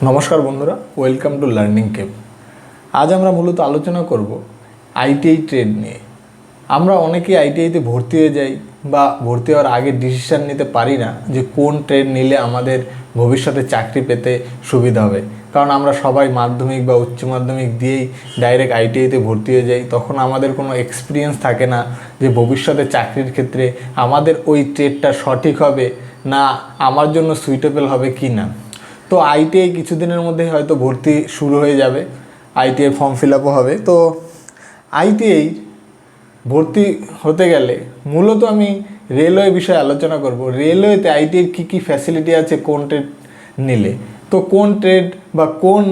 নমস্কার বন্ধুরা, welcome to learning Cape. আজ আমরা মূলত আলোচনা করব আইটিআই ট্রেড নিয়ে। আমরা অনেকেই আইটিআইতে ভর্তি হয়ে যাই বা ভর্তি হওয়ার আগে ডিসিশান নিতে পারি না যে কোন ট্রেড নিলে আমাদের ভবিষ্যতে চাকরি পেতে সুবিধা হবে। কারণ আমরা সবাই মাধ্যমিক বা উচ্চ মাধ্যমিক দিয়েই ডাইরেক্ট আইটিআইতে ভর্তি হয়ে যাই। তখন আমাদের কোনো এক্সপিরিয়েন্স থাকে না যে ভবিষ্যতে চাকরির ক্ষেত্রে আমাদের ওই ট্রেডটা সঠিক হবে না, আমার জন্য সুইটেবল হবে কি না। তো আইটিআই কিছুদিনের মধ্যে হয়তো ভর্তি শুরু হয়ে যাবে, আইটিআই ফর্ম ফিল আপও হবে। তো আইটিআই ভর্তি হতে গেলে মূলত আমি রেলওয়ে বিষয়ে আলোচনা করব। রেলওয়েতে আইটিআইয়ের কী কী ফ্যাসিলিটি আছে কোন ট্রেড নিলে। তো কোন ট্রেড বা কোন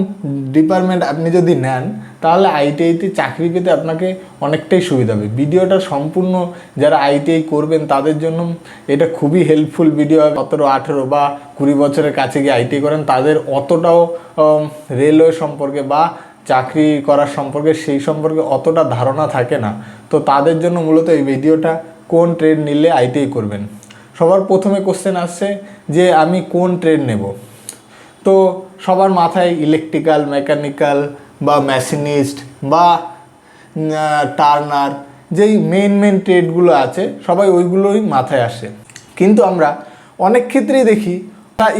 ডিপার্টমেন্ট আপনি যদি নেন তাহলে আইটিআইতে চাকরি পেতে আপনাকে অনেকটাই সুবিধা হবে। ভিডিওটা সম্পূর্ণ যারা আইটিআই করবেন তাদের জন্য এটা খুবই হেল্পফুল ভিডিও হবে। 17-18 বা 20 বছরের কাছে গিয়ে আইটিআই করেন তাদের অতটাও রেলওয়ে সম্পর্কে বা চাকরি করার সম্পর্কে সেই সম্পর্কে অতটা ধারণা থাকে না। তো তাদের জন্য মূলত এই ভিডিওটা, কোন ট্রেড নিলে আইটিআই করবেন। সবার প্রথমে কোশ্চেন আসছে যে আমি কোন ট্রেড নেব। তো সবার মাথায় ইলেকট্রিক্যাল, মেকানিক্যাল বা মেশিনিস্ট বা টার্নার, যেই মেন ট্রেডগুলো আছে সবাই ওইগুলোই মাথায় আসে। কিন্তু আমরা অনেক ক্ষেত্রেই দেখি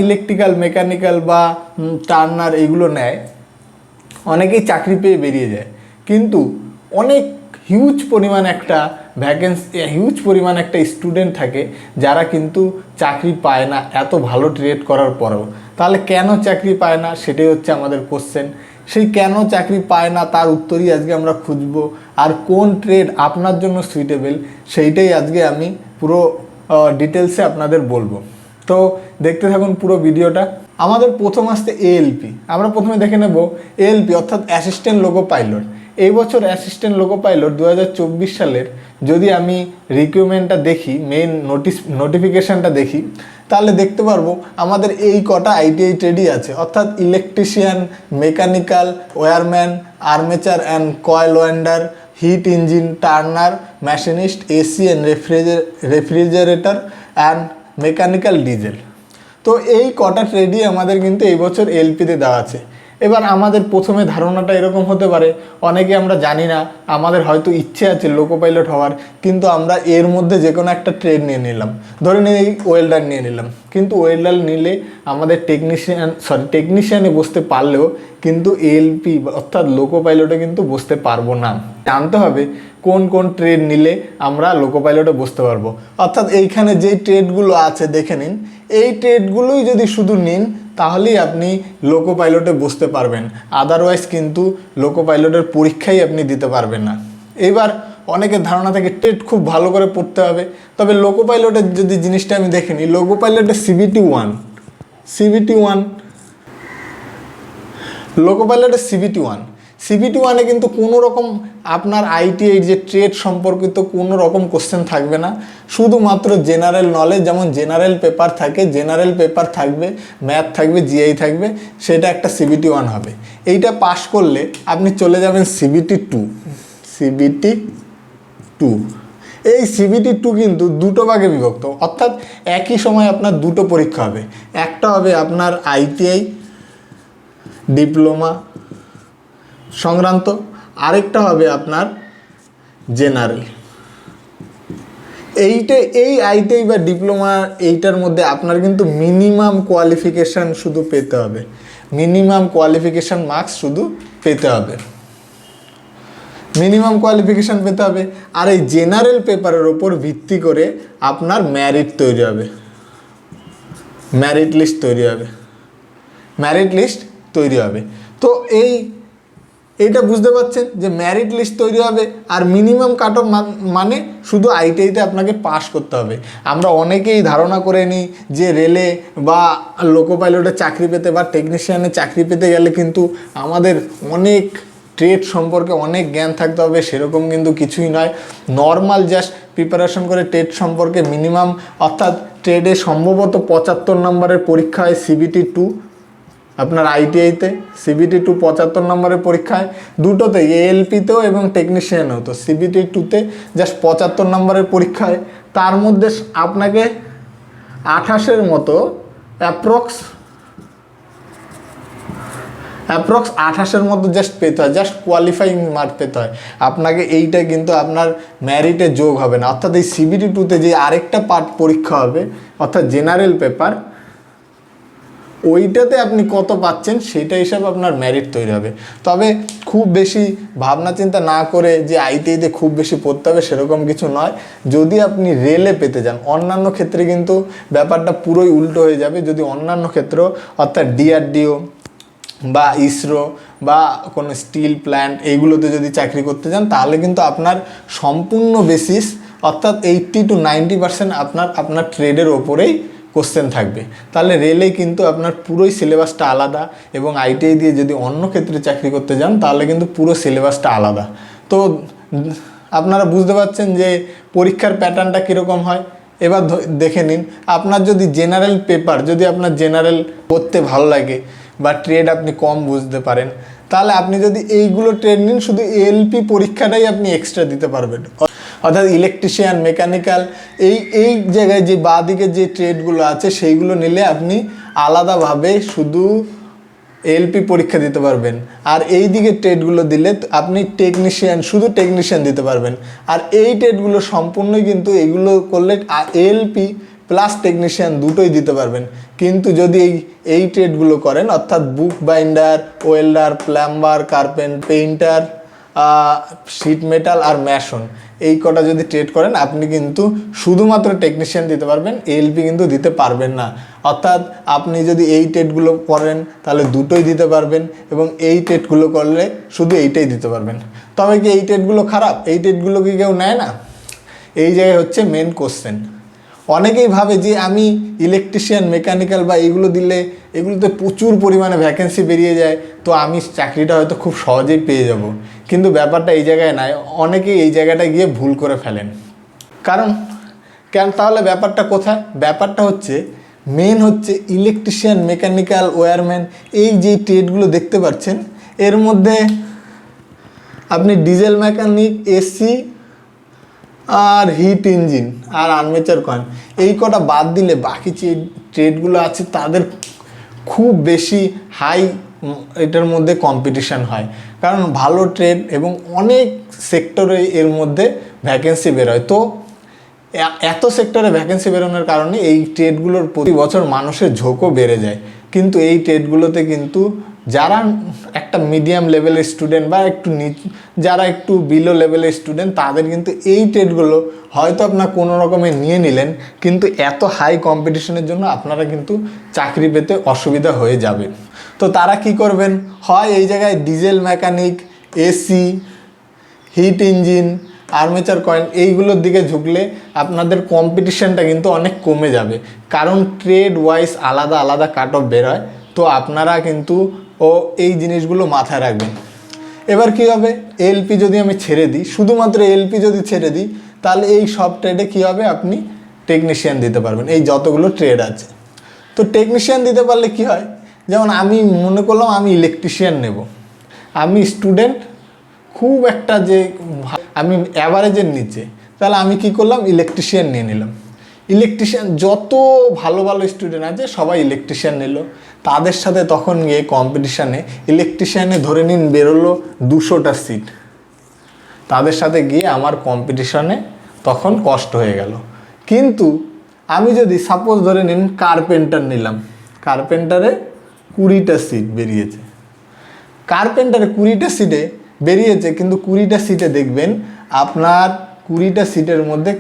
ইলেকট্রিক্যাল, মেকানিক্যাল বা টার্নার এইগুলো নেয়, অনেকেই চাকরি পেয়ে বেরিয়ে যায়। কিন্তু অনেক হিউজ পরিমাণ একটা ভ্যাকেন্সি, হিউজ পরিমাণ একটা স্টুডেন্ট থাকে যারা কিন্তু চাকরি পায় না এত ভালো ট্রেড করার পরেও। তাহলে কেন চাকরি পায় না সেটাই হচ্ছে আমাদের কোশ্চেন। সেই কেন চাকরি পায় না তার উত্তরই আজকে আমরা খুঁজবো। আর কোন ট্রেড আপনার জন্য সুইটেবল সেইটাই আজকে আমি পুরো ডিটেলসে আপনাদের বলবো। তো দেখতে থাকুন পুরো ভিডিওটা। আমাদের প্রথম আসতে এএলপি। আমরা প্রথমে দেখে নেব এএলপি অর্থাৎ অ্যাসিস্ট্যান্ট লোকো পাইলট। এই বছর অ্যাসিস্ট্যান্ট লোকো পাইলট 2024 সালের যদি আমি রিক্রুটমেন্টটা দেখি, মেইন নোটিফিকেশানটা দেখি, তাহলে দেখতে পারবো আমাদের এই কটা আইটিআই ট্রেডই আছে। অর্থাৎ electrician, mechanical, wireman, armature and coil welder, hit engine, Turner, machinist, AC and refrigerator and mechanical diesel. তো এই কটা ট্রেডই আমাদের কিন্তু এই বছর এলপিতে দেওয়া আছে। এবার আমাদের প্রথমে ধারণাটা এরকম হতে পারে, অনেকে আমরা জানি না, আমাদের হয়তো ইচ্ছে আছে লোকো পাইলট হওয়ার, কিন্তু আমরা এর মধ্যে যে কোনো একটা ট্রেড নিয়ে নিলাম। ধরে নিই এই ওয়েল্ডার নিয়ে নিলাম, কিন্তু ওয়েল্ডার নিলে আমাদের টেকনিশিয়ানে বসতে পারলেও কিন্তু এএলপি অর্থাৎ লোকো পাইলটে কিন্তু বসতে পারবো না। জানতে হবে কোন কোন ট্রেড নিলে আমরা লোকো পাইলটে বসতে পারবো। অর্থাৎ এইখানে যেই ট্রেডগুলো আছে দেখে নিন, এই ট্রেডগুলোই যদি শুধু নিন তাহলেই আপনি লোকো পাইলটে বসতে পারবেন। আদারওয়াইজ কিন্তু লোকো পাইলটের পরীক্ষাই আপনি দিতে পারবেন না। এবার অনেকের ধারণা থাকে ট্রেড খুব ভালো করে পড়তে হবে। তবে লোকো পাইলটের যদি জিনিসটা আমি দেখে নিই, লোকো পাইলটের লোকো পাইলটের সিবিটি ওয়ানে কিন্তু কোনো রকম আপনার আইটিআই যে ট্রেড সম্পর্কিত কোনো রকম কোশ্চেন থাকবে না। শুধুমাত্র জেনারেল নলেজ, যেমন জেনারেল পেপার থাকে, জেনারেল পেপার থাকবে, ম্যাথ থাকবে, জিআই থাকবে, সেটা একটা সিবিটি ওয়ান হবে। এইটা পাস করলে আপনি চলে যাবেন সিবিটি টু। এই সিবিটি টু কিন্তু দুটো ভাগে বিভক্ত, অর্থাৎ একই সময় আপনার দুটো পরীক্ষা হবে। একটা হবে আপনার আইটিআই ডিপ্লোমা সংক্রান্ত, আরেকটা হবে আপনার জেনারেল। এই আইটিআই বা ডিপ্লোমা এইটার মধ্যে আপনার কিন্তু মিনিমাম কোয়ালিফিকেশান শুধু পেতে হবে, মিনিমাম কোয়ালিফিকেশান মার্কস শুধু পেতে হবে, মিনিমাম কোয়ালিফিকেশান পেতে হবে। আর এই জেনারেল পেপারের ওপর ভিত্তি করে আপনার মেরিট লিস্ট তৈরি হবে। তো এইটা বুঝতে পারছেন যে মেরিট লিস্ট তৈরি হবে আর মিনিমাম কাট অফ মানে শুধু আইটিআইতে আপনাকে পাস করতে হবে। আমরা অনেকেই ধারণা করে নিই যে রেলে বা লোকো পাইলটে চাকরি পেতে বা টেকনিশিয়ানে চাকরি পেতে গেলে কিন্তু আমাদের অনেক ট্রেড সম্পর্কে অনেক জ্ঞান থাকতে হবে। সেরকম কিন্তু কিছুই নয়। নর্মাল জাস্ট প্রিপারেশন করে ট্রেড সম্পর্কে মিনিমাম, অর্থাৎ ট্রেডে সম্ভবত 75 নম্বরের পরীক্ষা হয় সিবিটি টু আপনার আইটিআইতে, সিবিটি টু 75 নম্বরের পরীক্ষায়, দুটোতে এএলপিতেও এবং টেকনিশিয়ানেও। তো সিবিটি টুতে জাস্ট 75 নম্বরের পরীক্ষায়, তার মধ্যে আপনাকে 28-এর মতো অ্যাপ্রক্স অ্যাপ্রক্স 28-এর মতো জাস্ট পেতে হয়, জাস্ট কোয়ালিফাইং মার্ক পেতে হয় আপনাকে। এইটা কিন্তু আপনার ম্যারিটে যোগ হবে না। অর্থাৎ এই CBT 2-তে যে আরেকটা পার্ট পরীক্ষা হবে অর্থাৎ জেনারেল পেপার, ওইটাতে আপনি কত পাচ্ছেন সেটা হিসাবে আপনার মেরিট তৈরি হবে। তবে খুব বেশি ভাবনা চিন্তা না করে যে আইটিআইতে খুব বেশি পড়তে হবে সেরকম কিছু নয়। যদি আপনি রেলে পেতে যান, অন্যান্য ক্ষেত্রে কিন্তু ব্যাপারটা পুরোই উল্টো হয়ে যাবে। যদি অন্যান্য ক্ষেত্র অর্থাৎ DRDO বা ইসরো বা কোনো স্টিল প্ল্যান্ট এইগুলোতে যদি চাকরি করতে যান তাহলে কিন্তু আপনার সম্পূর্ণ বেসিস অর্থাৎ 80 to 90% আপনার ট্রেডের ওপরেই কোশ্চেন থাকবে। তাহলে রেলে কিন্তু আপনার পুরোই সিলেবাসটা আলাদা, এবং আইটিআই দিয়ে যদি অন্য ক্ষেত্রে চাকরি করতে যান তাহলে কিন্তু পুরো সিলেবাসটা আলাদা। তো আপনারা বুঝতে পারছেন যে পরীক্ষার প্যাটার্নটা কীরকম হয়। এবার দেখে নিন, আপনার যদি জেনারেল পেপার, যদি আপনার জেনারেল পড়তে ভালো লাগে বা ট্রেড আপনি কম বুঝতে পারেন, তাহলে আপনি যদি এইগুলো ট্রেড নিন, শুধু এলপি পরীক্ষাটাই আপনি এক্সট্রা দিতে পারবেন। অর্থাৎ ইলেকট্রিশিয়ান, মেকানিক্যাল, এই জায়গায় যে বাঁ দিকে যে ট্রেডগুলো আছে সেইগুলো নিলে আপনি আলাদাভাবে শুধু এলপি পরীক্ষা দিতে পারবেন। আর এই দিকে ট্রেডগুলো দিলে আপনি টেকনিশিয়ান, শুধু টেকনিশিয়ান দিতে পারবেন। আর এই ট্রেডগুলো সম্পূর্ণই কিন্তু এগুলো করলে এলপি প্লাস টেকনিশিয়ান দুটোই দিতে পারবেন। কিন্তু যদি এই ট্রেডগুলো করেন অর্থাৎ book binder, welder, plumber, painter, sheet metal আর ম্যাশন, এই কটা যদি ট্রেড করেন আপনি কিন্তু শুধুমাত্র টেকনিশিয়ান দিতে পারবেন, এলপি কিন্তু দিতে পারবেন না। অর্থাৎ আপনি যদি এই ট্রেডগুলো করেন তাহলে দুটোই দিতে পারবেন, এবং এই ট্রেডগুলো করলে শুধু এইটাই দিতে পারবেন। তবে কি এই ট্রেডগুলো খারাপ? এই ট্রেডগুলো কি কেউ নেয় না? এই জায়গায় হচ্ছে মেন কোশ্চেন। অনেকেই ভাবে যে আমি ইলেকট্রিশিয়ান, মেকানিক্যাল বা এইগুলো দিলে এগুলোতে প্রচুর পরিমাণে ভ্যাকেন্সি বেরিয়ে যায়, তো আমি চাকরিটা হয়তো খুব সহজেই পেয়ে যাব। কিন্তু ব্যাপারটা এই জায়গায় নয়। অনেকেই এই জায়গাটা গিয়ে ভুল করে ফেলেন। কারণ তাহলে ব্যাপারটা কোথায়? ব্যাপারটা হচ্ছে মেন হচ্ছে ইলেকট্রিশিয়ান, মেকানিক্যাল, ওয়্যারম্যান, এই যে ট্রেডগুলো দেখতে পাচ্ছেন এর মধ্যে আপনি ডিজেল মেকানিক, এসি আর হিট ইঞ্জিন আর আর্মেচার কয়েন, এই কটা বাদ দিলে বাকি যে ট্রেডগুলো আছে তাদের খুব বেশি হাই এটার মধ্যে কম্পিটিশান হয়। কারণ ভালো ট্রেড এবং অনেক সেক্টরে এর মধ্যে ভ্যাকেন্সি বেরোয়। তো এত সেক্টরে ভ্যাকেন্সি বেরোনোর কারণে এই ট্রেডগুলোর প্রতি বছর মানুষের ঝোঁকও বেড়ে যায়। কিন্তু এই ট্রেডগুলোতে কিন্তু যারা একটা মিডিয়াম লেভেলের স্টুডেন্ট বা একটু যারা একটু বিলো লেভেলের স্টুডেন্ট, তাদের কিন্তু এই ট্রেডগুলো হয়তো আপনার কোনো রকমে নিয়ে নিলেন, কিন্তু এত হাই কম্পিটিশনের জন্য আপনারা কিন্তু চাকরি পেতে অসুবিধা হয়ে যাবে। তো তারা কি করবেন? হয় এই জায়গায় diesel mechanic, AC, hit engine, armature coin এইগুলোর দিকে ঝুঁকলে আপনাদের কম্পিটিশানটা কিন্তু অনেক কমে যাবে। কারণ ট্রেড ওয়াইজ আলাদা আলাদা কাট অফ বেরোয়। তো আপনারা কিন্তু এই জিনিসগুলো মাথায় রাখবেন। এবার কি হবে? এলপি যদি আমি ছেড়ে দিই, শুধুমাত্র এলপি যদি ছেড়ে দিই, তাহলে এই সব ট্রেডে কী হবে? আপনি টেকনিশিয়ান দিতে পারবেন, এই যতগুলো ট্রেড আছে। তো টেকনিশিয়ান দিতে পারলে কি হয়? যেমন আমি মনে করলাম আমি ইলেকট্রিশিয়ান নেব, আমি স্টুডেন্ট খুব একটা যে আমি অ্যাভারেজের নিচে, তাহলে আমি কি করলাম? ইলেকট্রিশিয়ান নিয়ে নিলাম। ইলেকট্রিশিয়ান যত ভালো ভালো স্টুডেন্ট আছে সবাই ইলেকট্রিশিয়ান নিল। তাদের সাথে তখন গিয়ে কম্পিটিশানে ইলেকট্রিশিয়ানে ধরে নিন বেরোলো 200টা সিট, তাদের সাথে গিয়ে আমার কম্পিটিশানে তখন কষ্ট হয়ে গেল। কিন্তু আমি যদি সাপোজ ধরে নিন কার্পেন্টার নিলাম, কার্পেন্টারে 20টা সিট বেরিয়েছে, কার্পেন্টারে 20টা সিটে বেরিয়েছে, কিন্তু 20টা সিটে দেখবেন আপনার 20টা সিটের মধ্যে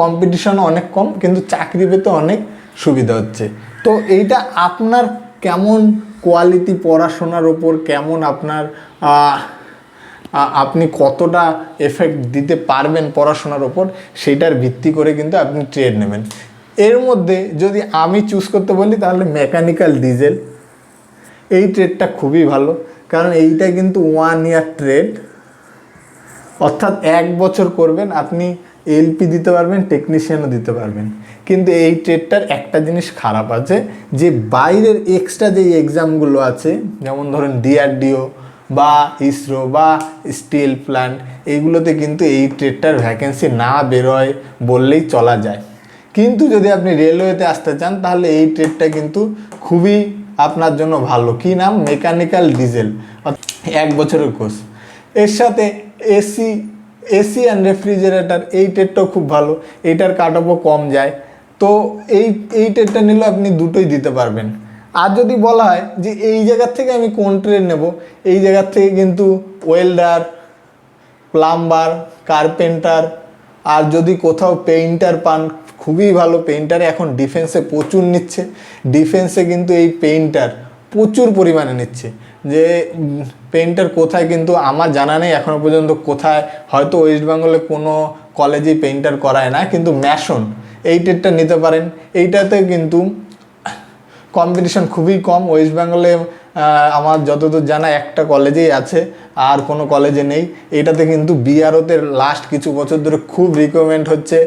কম্পিটিশন অনেক কম, কিন্তু চাকরি পেতে অনেক সুবিধা হচ্ছে। তো এইটা আপনার কেমন কোয়ালিটি পড়াশোনার ওপর, কেমন আপনার আপনি কতটা এফেক্ট দিতে পারবেন পড়াশোনার ওপর, সেইটার ভিত্তি করে কিন্তু আপনি ট্রেড নেবেন। এর মধ্যে যদি আমি চুজ করতে বলি তাহলে মেকানিক্যাল ডিজেল, এই ট্রেডটা খুবই ভালো। কারণ এইটা কিন্তু 1 ইয়ার ট্রেড, অর্থাৎ 1 বছর করবেন, আপনি এলপি দিতে পারবেন, টেকনিশিয়ানও দিতে পারবেন। কিন্তু এই ট্রেডটার একটা জিনিস খারাপ আছে, যে বাইরের এক্সট্রা যে এক্সামগুলো আছে, যেমন ধরুন DRDO বা ইসরো বা স্টিল প্ল্যান্ট, এইগুলোতে কিন্তু এই ট্রেডটার ভ্যাকেন্সি না বেরোয় বললেই চলা যায়। কিন্তু যদি আপনি রেলওয়েতে আসতে চান তাহলে এই ট্রেডটা কিন্তু খুবই আপনার জন্য ভালো। কি নাম? মেকানিক্যাল ডিজেল, 1 বছরের কোর্স। এর সাথে এসি অ্যান্ড রেফ্রিজারেটর, এই ট্রেডটাও খুব ভালো, এইটার কাট অফও কম যায়। তো এই ট্রেডটা নিলে আপনি দুটোই দিতে পারবেন। আর যদি বলা হয় যে এই জায়গার থেকে আমি কোন ট্রেড নেব, এই জায়গার থেকে কিন্তু ওয়েল্ডার, প্লাম্বার, কার্পেন্টার, আর যদি কোথাও পেইন্টার পান, খুবই ভালো। পেইন্টারে এখন ডিফেন্সে প্রচুর নিচ্ছে, ডিফেন্সে কিন্তু এই পেইন্টার প্রচুর পরিমাণে নিচ্ছে। যে পেইন্টার কোথায় কিন্তু আমার জানা নেই এখনও পর্যন্ত কোথায়, হয়তো ওয়েস্ট বেঙ্গলে কোনো কলেজেই পেইন্টার করায় না, কিন্তু ম্যাসন এই ট্রেডটা নিতে পারেন। এইটাতে কিন্তু কম্পিটিশন খুবই কম। ওয়েস্ট বেঙ্গলে আমার যতদূর জানা একটা কলেজেই আছে, আর কোনো কলেজে নেই। এটাতে কিন্তু বিআরওতে লাস্ট কিছু বছর ধরে খুব রিকমেন্ড হচ্ছে,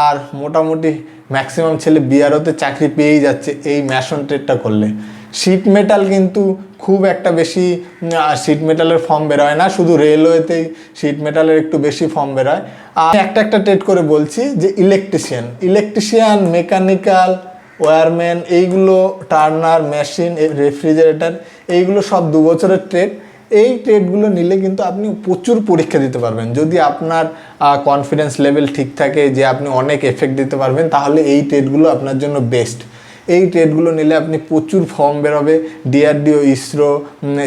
আর মোটামুটি ম্যাক্সিমাম ছেলে বিআরওতে চাকরি পেয়েই যাচ্ছে এই ম্যাসন ট্রেডটা করলে। শিট মেটাল কিন্তু খুব একটা বেশি শিট মেটালের ফর্ম বেরোয় না, শুধু রেলওয়েতেই শিট মেটালের একটু বেশি ফর্ম বেরোয়। আর একটা ট্রেড করে বলছি যে ইলেকট্রিশিয়ান, মেকানিক্যাল, ওয়্যারম্যান, এইগুলো, টার্নার, মেশিন, রেফ্রিজারেটর, এইগুলো সব 2 বছরের ট্রেড। এই ট্রেডগুলো নিলে কিন্তু আপনি প্রচুর পরীক্ষা দিতে পারবেন। যদি আপনার কনফিডেন্স লেভেল ঠিক থাকে যে আপনি অনেক এফেক্ট দিতে পারবেন, তাহলে এই ট্রেডগুলো আপনার জন্য বেস্ট। এই ট্রেডগুলো নিলে আপনি প্রচুর ফর্ম বেরোবে, ডিআরডিও, ইসরো,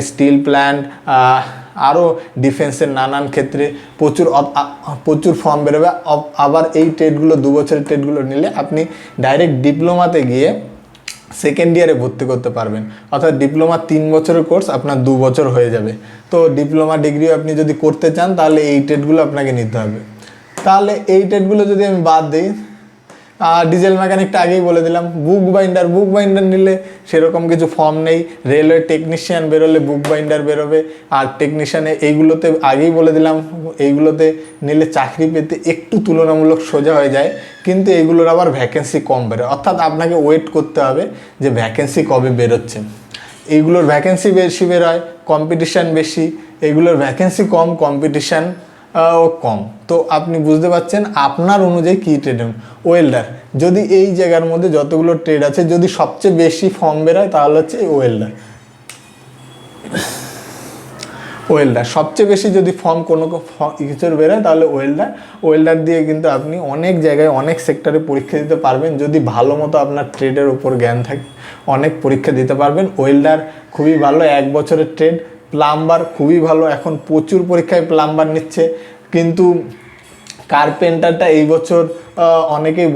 স্টিল প্ল্যান্ট, আরও ডিফেন্সের নানান ক্ষেত্রে প্রচুর ফর্ম বেরোবে। আবার এই ট্রেডগুলো 2 বছরের ট্রেডগুলো নিলে আপনি ডাইরেক্ট ডিপ্লোমাতে গিয়ে সেকেন্ড ইয়ারে ভর্তি করতে পারবেন। অর্থাৎ ডিপ্লোমা 3 বছরের কোর্স আপনার 2 বছর হয়ে যাবে। তো ডিপ্লোমা ডিগ্রিও আপনি যদি করতে চান তাহলে এই ট্রেডগুলো আপনাকে নিতে হবে। তাহলে এই ট্রেডগুলো যদি আমি বাদ দিই, ডিজেল মেকানিকটা আগেই বলে দিলাম। বুক বাইন্ডার নিলে সেরকম কিছু ফর্ম নেই। রেলওয়ে টেকনিশিয়ান বেরোলে বুক বাইন্ডার বেরোবে, আর টেকনিশিয়ানে এইগুলোতে আগেই বলে দিলাম, এইগুলোতে নিলে চাকরি পেতে একটু তুলনামূলক সোজা হয়ে যায়, কিন্তু এইগুলোর আবার ভ্যাকেন্সি কম বেরোয়। অর্থাৎ আপনাকে ওয়েট করতে হবে যে ভ্যাকেন্সি কবে বেরোচ্ছে। এইগুলোর ভ্যাকেন্সি বেশি বেরোয়, কম্পিটিশান বেশি। এইগুলোর ভ্যাকেন্সি কম, কম্পিটিশান ও কম। তো আপনি বুঝতে পারছেন আপনার অনুযায়ী কী ট্রেড। ওয়েল্ডার, যদি এই জায়গার মধ্যে যতগুলো ট্রেড আছে যদি সবচেয়ে বেশি ফর্ম বেরোয় তাহলে হচ্ছে ওয়েল্ডার। সবচেয়ে বেশি যদি ফর্ম কোনো কিছুর বেরোয় তাহলে ওয়েল্ডার দিয়ে কিন্তু আপনি অনেক জায়গায় অনেক সেক্টরে পরীক্ষা দিতে পারবেন। যদি ভালো মতো আপনার ট্রেডের উপর জ্ঞান থাকে অনেক পরীক্ষা দিতে পারবেন। ওয়েল্ডার খুবই ভালো, 1 বছরের ট্রেড। প্লাম্বার খুবই ভালো, এখন প্রচুর পরীক্ষায় প্লাম্বার নিচ্ছে। কিন্তু কার্পেন্টারটা এই বছর অনেকেই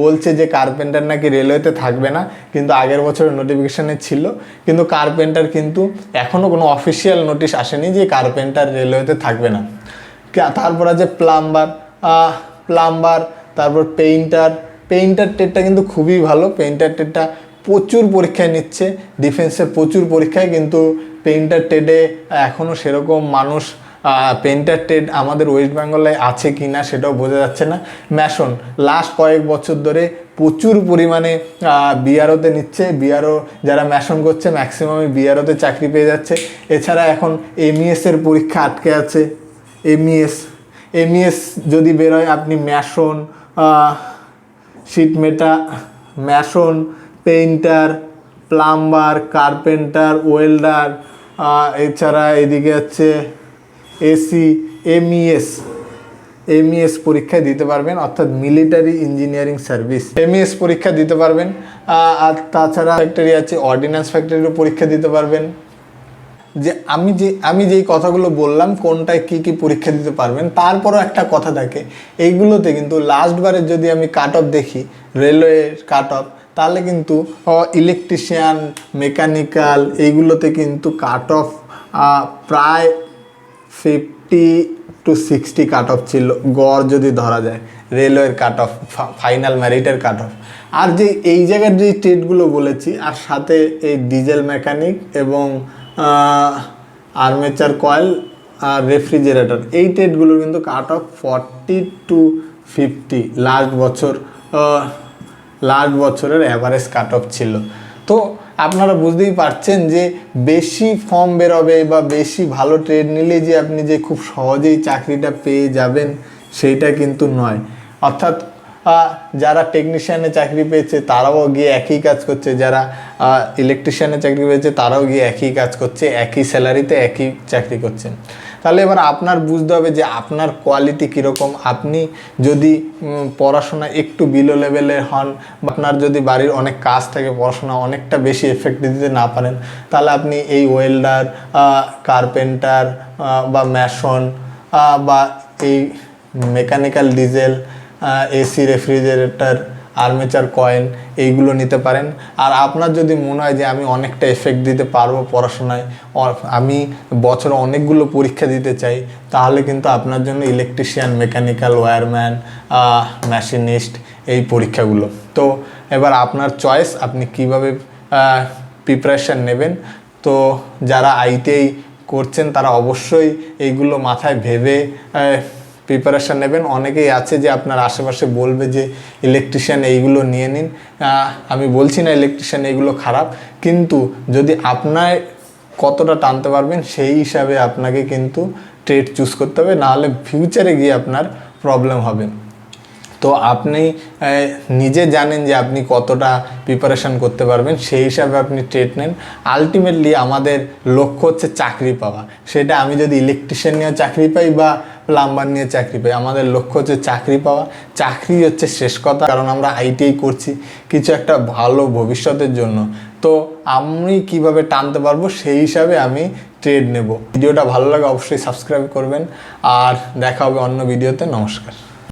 বলছে যে কার্পেন্টার নাকি রেলওয়েতে থাকবে না, কিন্তু আগের বছরের নোটিফিকেশানে ছিল। কিন্তু কার্পেন্টার কিন্তু এখনও কোনো অফিসিয়াল নোটিশ আসেনি যে কার্পেন্টার রেলওয়েতে থাকবে না। তারপর আছে প্লাম্বার, তারপর পেইন্টার ট্রেডটা কিন্তু খুবই ভালো। পেইন্টার ট্রেডটা প্রচুর পরীক্ষায় নিচ্ছে, ডিফেন্সে প্রচুর পরীক্ষায়, কিন্তু পেইন্টার ট্রেডে এখনও সেরকম মানুষ পেইন্টার ট্রেড আমাদের ওয়েস্ট বেঙ্গলে আছে কি না সেটাও বোঝা যাচ্ছে না। ম্যাসন লাস্ট কয়েক বছর ধরে প্রচুর পরিমাণে বিআরওতে নিচ্ছে। বিআরও যারা ম্যাসন করছে ম্যাক্সিমামই বিআরওতে চাকরি পেয়ে যাচ্ছে। এছাড়া এখন এমইএসের পরীক্ষা আটকে আছে। এমইএস যদি বেরোয় আপনি Mason, Mason, painter, plumber, carpenter, welder, এছাড়া এদিকে হচ্ছে এমইএস পরীক্ষা দিতে পারবেন, অর্থাৎ মিলিটারি ইঞ্জিনিয়ারিং সার্ভিস, এমইএস পরীক্ষা দিতে পারবেন। আর তাছাড়া ফ্যাক্টরি আছে, অর্ডিন্যান্স ফ্যাক্টরিরও পরীক্ষা দিতে পারবেন। যে আমি যেই কথাগুলো বললাম কোনটায় কি কি পরীক্ষা দিতে পারবেন, তারপরও একটা কথা থাকে, এইগুলোতে কিন্তু লাস্টবারের যদি আমি কাট অফ দেখি রেলওয়ের কাট অফ, তাহলে কিন্তু ইলেকট্রিশিয়ান, মেকানিক্যাল এইগুলোতে কিন্তু কাট অফ প্রায় 50 to 60 কাট অফ ছিল গড় যদি ধরা যায় রেলওয়ের কাট অফ, ফাইনাল মেরিটের কাট অফ। আর যে এই জায়গার যে ট্রেডগুলো বলেছি, আর সাথে এই ডিজেল মেকানিক এবং আর্মেচার কয়েল আর রেফ্রিজারেটর, এই ট্রেডগুলোর কিন্তু কাট অফ 40 to 50 লাস্ট বছরের অ্যাভারেজ কাট অফ ছিল। তো আপনারা বুঝতেই পারছেন যে বেশি ফর্ম বেরোবে বা বেশি ভালো ট্রেড নিলে যে আপনি যে খুব সহজেই চাকরিটা পেয়ে যাবেন সেইটা কিন্তু নয়। অর্থাৎ যারা টেকনিশিয়ানে চাকরি পেয়েছে তারাও গিয়ে একই কাজ করছে, যারা ইলেকট্রিশিয়ানে চাকরি পেয়েছে তারাও গিয়ে একই কাজ করছে, একই স্যালারিতে একই চাকরি করছেন। তাহলে এবার আপনার বুঝতে হবে যে আপনার কোয়ালিটি কীরকম। আপনি যদি পড়াশোনা একটু বিলো লেভেলের হন, বা আপনার যদি বাড়ির অনেক কাজ থাকে, পড়াশোনা অনেকটা বেশি এফেক্ট দিতে না পারেন, তাহলে আপনি এই ওয়েল্ডার, কার্পেন্টার বা ম্যাসন বা এই mechanical diesel, AC, refrigerator, armature coil এইগুলো নিতে পারেন। আর আপনার যদি মনে হয় যে আমি অনেকটা এফেক্ট দিতে পারবো পড়াশোনায়, আমি বছরে অনেকগুলো পরীক্ষা দিতে চাই, তাহলে কিন্তু আপনার জন্য ইলেকট্রিশিয়ান, মেকানিক্যাল, ওয়্যারম্যান, মেশিনিস্ট এই পরীক্ষাগুলো। তো এবার আপনার চয়েস, আপনি কিভাবে প্রিপারেশান নেবেন। তো যারা আইটিআই করছেন তারা অবশ্যই এইগুলো মাথায় ভেবে প্রিপারেশান নেবেন। অনেকেই আছে যে আপনার আশেপাশে বলবে যে ইলেকট্রিশিয়ান এইগুলো নিয়ে নিন। আমি বলছি না ইলেকট্রিশিয়ান এইগুলো খারাপ, কিন্তু যদি আপনার কতটা টানতে পারবেন সেই হিসাবে আপনাকে কিন্তু ট্রেড চুজ করতে হবে, নাহলে ফিউচারে গিয়ে আপনার প্রবলেম হবে। তো আপনি নিজে জানেন যে আপনি কতটা প্রিপারেশান করতে পারবেন, সেই হিসাবে আপনি ট্রেড নেন। আলটিমেটলি আমাদের লক্ষ্য হচ্ছে চাকরি পাওয়া। সেটা আমি যদি ইলেকট্রিশিয়ান নিয়ে চাকরি পাই বা প্লাম্বার নিয়ে চাকরি পাই, আমাদের লক্ষ্য হচ্ছে চাকরি পাওয়া। চাকরি হচ্ছে শেষ কথা, কারণ আমরা আইটিআই করছি কিছু একটা ভালো ভবিষ্যতের জন্য। তো আমি কিভাবে টানতে পারবো সেই হিসাবে আমি ট্রেড নেব। ভিডিওটা ভালো লাগে অবশ্যই সাবস্ক্রাইব করবেন, আর দেখা হবে অন্য ভিডিওতে। নমস্কার।